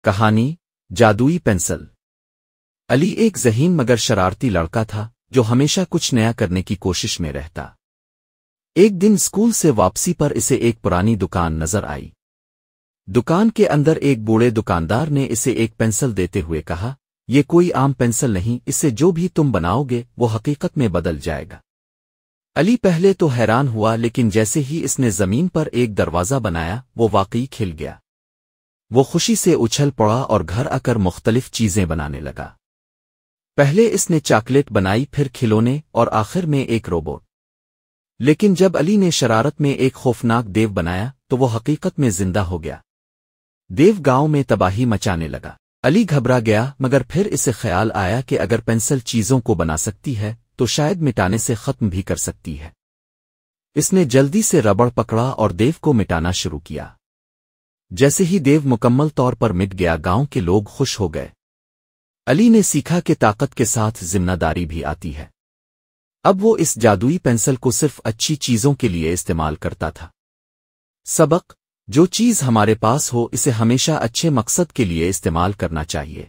کہانی جادوئی پینسل۔ علی ایک ذہین مگر شرارتی لڑکا تھا جو ہمیشہ کچھ نیا کرنے کی کوشش میں رہتا۔ ایک دن اسکول سے واپسی پر اسے ایک پرانی دکان نظر آئی۔ دکان کے اندر ایک بوڑھے دکاندار نے اسے ایک پینسل دیتے ہوئے کہا، یہ کوئی عام پینسل نہیں، اس سے جو بھی تم بناؤ گے وہ حقیقت میں بدل جائے گا۔ علی پہلے تو حیران ہوا، لیکن جیسے ہی اس نے زمین پر ایک دروازہ بنایا وہ واقعی کھل گیا۔ وہ خوشی سے اچھل پڑا اور گھر آ کر مختلف چیزیں بنانے لگا۔ پہلے اس نے چاکلیٹ بنائی، پھر کھلونے اور آخر میں ایک روبوٹ۔ لیکن جب علی نے شرارت میں ایک خوفناک دیو بنایا تو وہ حقیقت میں زندہ ہو گیا۔ دیو گاؤں میں تباہی مچانے لگا۔ علی گھبرا گیا، مگر پھر اسے خیال آیا کہ اگر پینسل چیزوں کو بنا سکتی ہے تو شاید مٹانے سے ختم بھی کر سکتی ہے۔ اس نے جلدی سے ربڑ پکڑا اور دیو کو مٹانا شروع کیا۔ جیسے ہی دیو مکمل طور پر مٹ گیا، گاؤں کے لوگ خوش ہو گئے۔ علی نے سیکھا کہ طاقت کے ساتھ ذمہ داری بھی آتی ہے۔ اب وہ اس جادوئی پینسل کو صرف اچھی چیزوں کے لیے استعمال کرتا تھا۔ سبق: جو چیز ہمارے پاس ہو اسے ہمیشہ اچھے مقصد کے لیے استعمال کرنا چاہیے۔